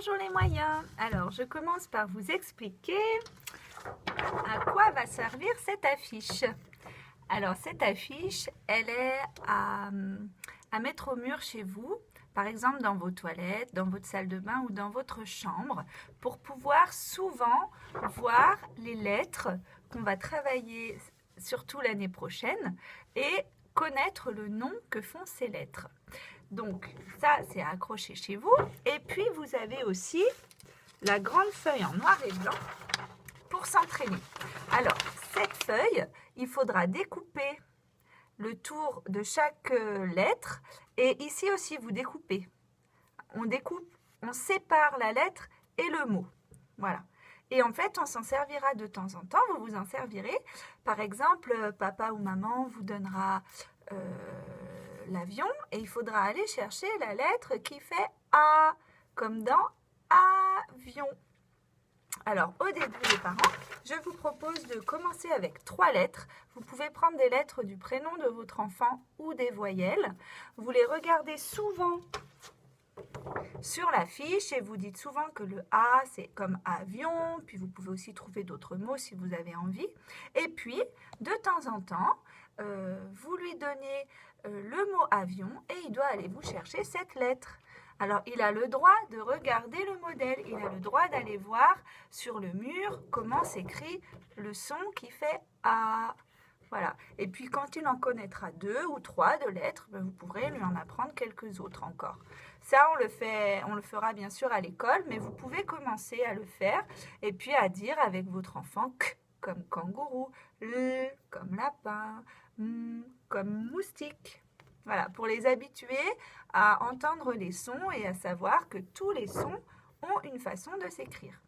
Bonjour les moyens. Alors, je commence par vous expliquer à quoi va servir cette affiche. Alors, cette affiche, elle est à mettre au mur chez vous, par exemple dans vos toilettes, dans votre salle de bain ou dans votre chambre, pour pouvoir souvent voir les lettres qu'on va travailler surtout l'année prochaine et connaître le nom que font ces lettres. Donc ça, c'est à accrocher chez vous. Et puis, vous avez aussi la grande feuille en noir et blanc pour s'entraîner. Alors, cette feuille, il faudra découper le tour de chaque lettre. Et ici aussi, vous découpez. On découpe, on sépare la lettre et le mot. Voilà. Et en fait, on s'en servira de temps en temps. Vous vous en servirez. Par exemple, papa ou maman vous donnera l'avion et il faudra aller chercher la lettre qui fait A, comme dans avion. Alors, au début, les parents, je vous propose de commencer avec 3 lettres. Vous pouvez prendre des lettres du prénom de votre enfant ou des voyelles. Vous les regardez souvent sur la fiche et vous dites souvent que le A, c'est comme avion. Puis, vous pouvez aussi trouver d'autres mots si vous avez envie. Et puis, de temps en temps, vous lui donnez le mot avion et il doit aller vous chercher cette lettre. Alors, il a le droit de regarder le modèle, il a le droit d'aller voir sur le mur comment s'écrit le son qui fait A. Voilà. Et puis, quand il en connaîtra 2 ou 3 de lettres, vous pourrez lui en apprendre quelques autres encore. Ça, on le fera bien sûr à l'école, mais vous pouvez commencer à le faire et puis à dire avec votre enfant K comme kangourou, L comme lapin, M comme moustique. Voilà, pour les habituer à entendre les sons et à savoir que tous les sons ont une façon de s'écrire.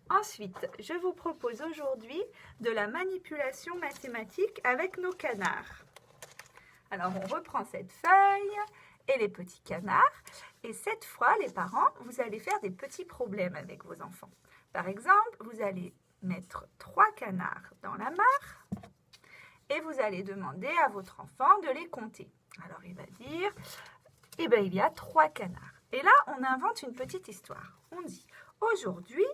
Ensuite, je vous propose aujourd'hui de la manipulation mathématique avec nos canards. Alors, on reprend cette feuille et les petits canards. Et cette fois, les parents, vous allez faire des petits problèmes avec vos enfants. Par exemple, vous allez mettre 3 canards dans la mare. Et vous allez demander à votre enfant de les compter. Alors, il va dire, eh bien, il y a 3 canards. Et là, on invente une petite histoire. On dit, aujourd'hui,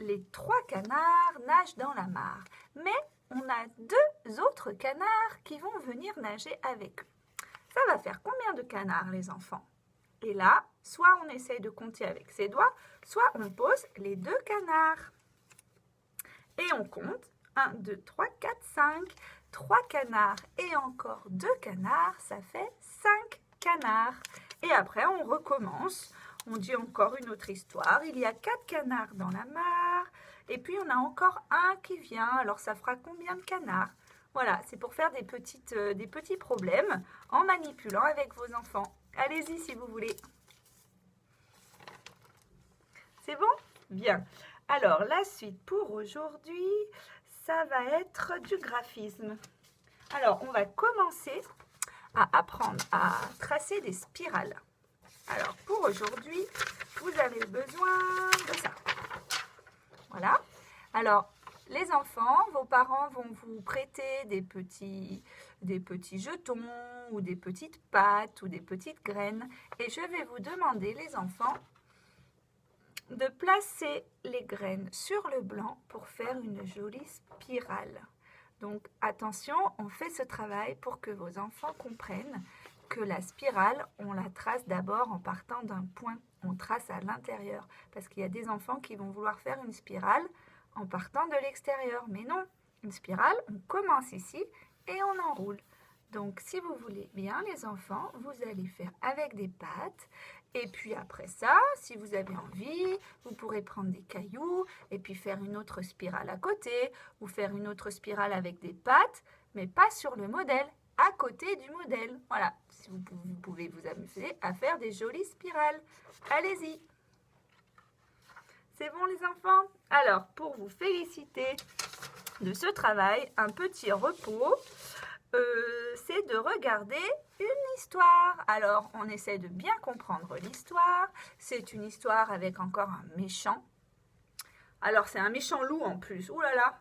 les 3 canards nagent dans la mare. Mais on a 2 autres canards qui vont venir nager avec eux. Ça va faire combien de canards, les enfants? Et là, soit on essaye de compter avec ses doigts, soit on pose les 2 canards. Et on compte. 1, 2, 3, 4, 5. 3 canards et encore 2 canards, ça fait 5 canards. Et après, on recommence. On dit encore une autre histoire. Il y a 4 canards dans la mare. Et puis, on a encore un qui vient. Alors, ça fera combien de canards? Voilà, c'est pour faire des petits problèmes en manipulant avec vos enfants. Allez-y si vous voulez. C'est bon? Bien. Alors, la suite pour aujourd'hui, ça va être du graphisme. Alors, on va commencer à apprendre à tracer des spirales. Alors, pour aujourd'hui, vous avez besoin de ça. Voilà. Alors, les enfants, vos parents vont vous prêter des petits jetons ou des petites pâtes ou des petites graines. Et je vais vous demander, les enfants, de placer les graines sur le blanc pour faire une jolie spirale. Donc attention, on fait ce travail pour que vos enfants comprennent que la spirale, on la trace d'abord en partant d'un point. On trace à l'intérieur parce qu'il y a des enfants qui vont vouloir faire une spirale en partant de l'extérieur. Mais non, une spirale, on commence ici et on enroule. Donc si vous voulez bien les enfants, vous allez faire avec des pâtes. Et puis après ça, si vous avez envie, vous pourrez prendre des cailloux et puis faire une autre spirale à côté ou faire une autre spirale avec des pâtes, mais pas sur le modèle, à côté du modèle. Voilà, si vous pouvez vous amuser à faire des jolies spirales. Allez-y. C'est bon les enfants? Alors, pour vous féliciter de ce travail, un petit repos, c'est de regarder une histoire. Alors, on essaie de bien comprendre l'histoire. C'est une histoire avec encore un méchant. Alors, c'est un méchant loup en plus. Ouh là là,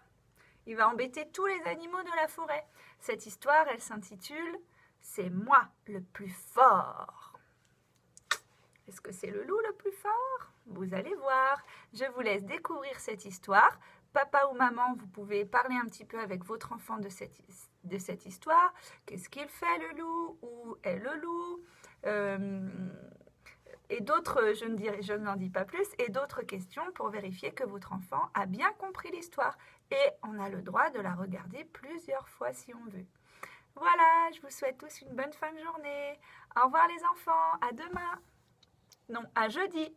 il va embêter tous les animaux de la forêt. Cette histoire, elle s'intitule « C'est moi le plus fort ». Est-ce que c'est le loup le plus fort? Vous allez voir. Je vous laisse découvrir cette histoire. Papa ou maman, vous pouvez parler un petit peu avec votre enfant de cette histoire. Qu'est-ce qu'il fait le loup? Où est le loup? Et d'autres, je n'en dis pas plus, et d'autres questions pour vérifier que votre enfant a bien compris l'histoire. Et on a le droit de la regarder plusieurs fois si on veut. Voilà, je vous souhaite tous une bonne fin de journée. Au revoir les enfants, à demain. Non, à jeudi.